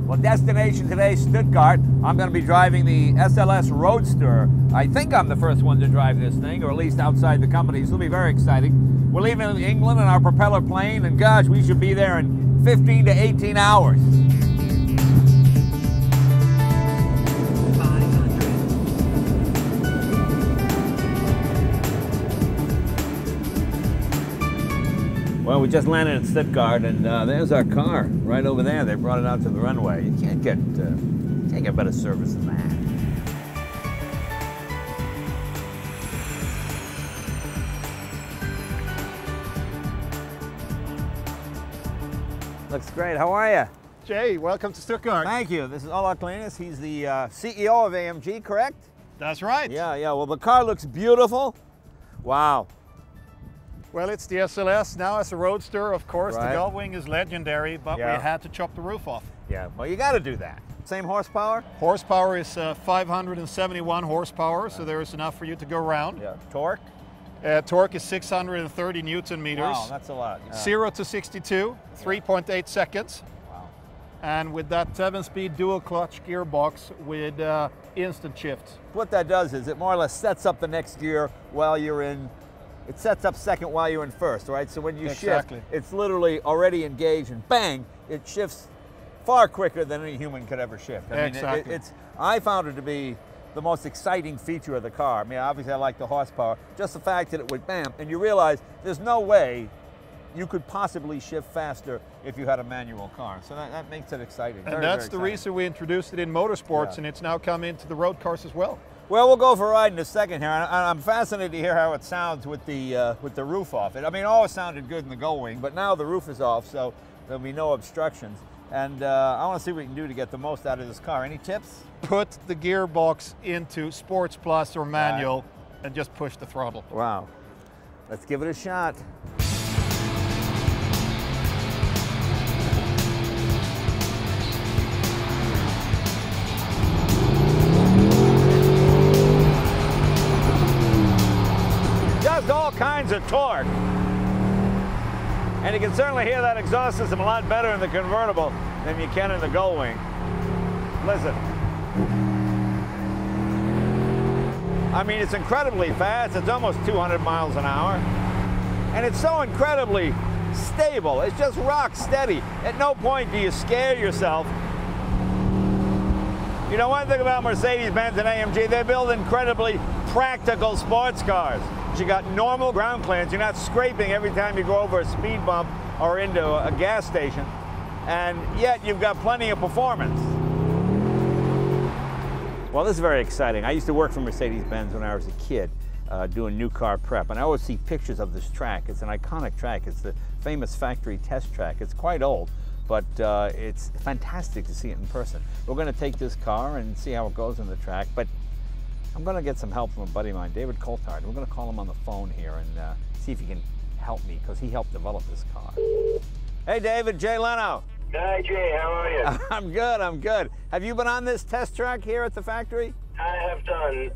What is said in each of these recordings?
Well, destination today, Stuttgart. I'm going to be driving the Sls Roadster. I think I'm the first one to drive this thing, or at least outside the company, so it'll be very exciting. We're leaving England in our propeller plane, and gosh, we should be there in 15 to 18 hours. Well, we just landed in Stuttgart, and there's our car right over there. They brought it out to the runway. You can't get better service than that. Looks great. How are you? Jay, welcome to Stuttgart. Thank you. This is Sls Roadster. He's the CEO of AMG, correct? That's right. Yeah. Well, the car looks beautiful. Wow. Well, it's the SLS now as a Roadster, of course. Right. The gull-wing is legendary, but Yeah. we had to chop the roof off. Yeah, well, you got to do that. Same horsepower? Horsepower is 571 horsepower, so there is enough for you to go around. Yeah. Torque? Torque is 630 Newton meters. Wow, that's a lot. 0 to 62, 3.8 seconds. Wow. And with that 7-speed dual clutch gearbox with instant shift. What that does is it more or less sets up the next gear while you're in. It sets up second while you're in first, right? So when you shift, it's literally already engaged, and bang, it shifts far quicker than any human could ever shift. I mean, I found it to be the most exciting feature of the car. I mean, obviously I like the horsepower, just the fact that it would bam, and you realize there's no way you could possibly shift faster if you had a manual car. So that makes it exciting. And that's the reason we introduced it in motorsports, and it's now come into the road cars as well. Well, we'll go for a ride in a second here. I'm fascinated to hear how it sounds with the roof off. I mean, it always sounded good in the gull-wing, but now the roof is off, so there'll be no obstructions. And I want to see what we can do to get the most out of this car. Any tips? Put the gearbox into Sports Plus or manual, and just push the throttle. Wow. Let's give it a shot. All kinds of torque, and you can certainly hear that exhaust system a lot better in the convertible than you can in the gull-wing. Listen, I mean, it's incredibly fast. It's almost 200 miles an hour, and it's so incredibly stable. It's just rock steady. At no point do you scare yourself. You know, one thing about Mercedes-Benz and AMG, they build incredibly practical sports cars. You got normal ground clearance. You're not scraping every time you go over a speed bump or into a gas station, and yet you've got plenty of performance. Well, this is very exciting. I used to work for Mercedes-Benz when I was a kid, doing new car prep, and I always see pictures of this track. It's an iconic track. It's the famous factory test track. It's quite old, but it's fantastic to see it in person. We're going to take this car and see how it goes on the track, but I'm going to get some help from a buddy of mine, David Coulthard. We're going to call him on the phone here and see if he can help me, because he helped develop this car. Hey, David, Jay Leno. Hi, Jay, how are you? I'm good, I'm good. Have you been on this test track here at the factory? I have done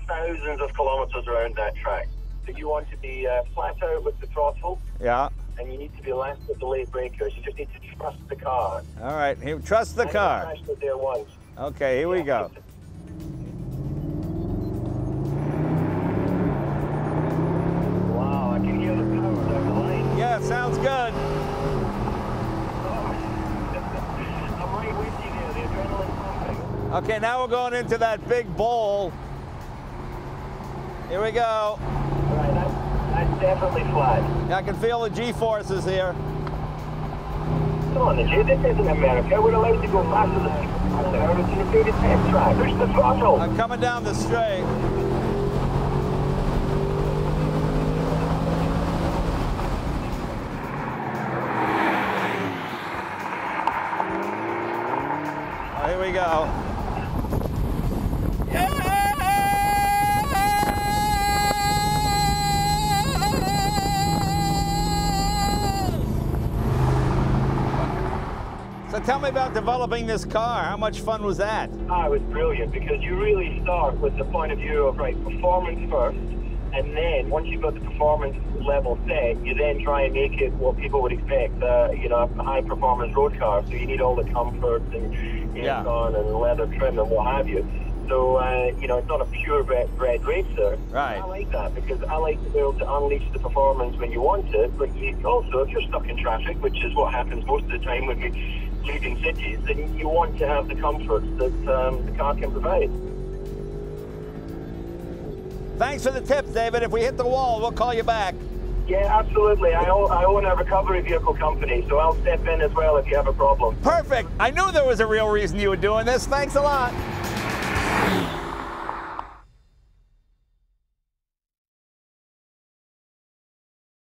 thousands of kilometers around that track. So you want to be flat out with the throttle. Yeah. And you need to be last with the late breakers. You just need to trust the car. All right, trust the car. I crashed it there once. Okay, here we go. Yeah, it sounds good. I'm right with you there, the adrenaline pumping. Okay, now we're going into that big bowl. Here we go. Right, that's definitely flat. Yeah, I can feel the G-forces here. Come on, Jay, this isn't America. We're allowed to go faster than 60 miles an hour. It's an inflated test track. Push the throttle. I'm coming down the straight. Here we go. So tell me about developing this car. How much fun was that? It was brilliant, because you really start with the point of view of, right, performance first, And then once you've got the performance level set, you then try and make it what people would expect, you know, a high performance road car. So you need all the comforts and aircon and leather trim and what have you. So, you know, it's not a purebred racer. Right. I like that because I like to be able to unleash the performance when you want it, but you also, if you're stuck in traffic, which is what happens most of the time when we leaving cities, then you want to have the comforts that the car can provide. Thanks for the tips, David. If we hit the wall, we'll call you back. Yeah, absolutely. I own a recovery vehicle company, so I'll step in as well if you have a problem. Perfect. I knew there was a real reason you were doing this. Thanks a lot.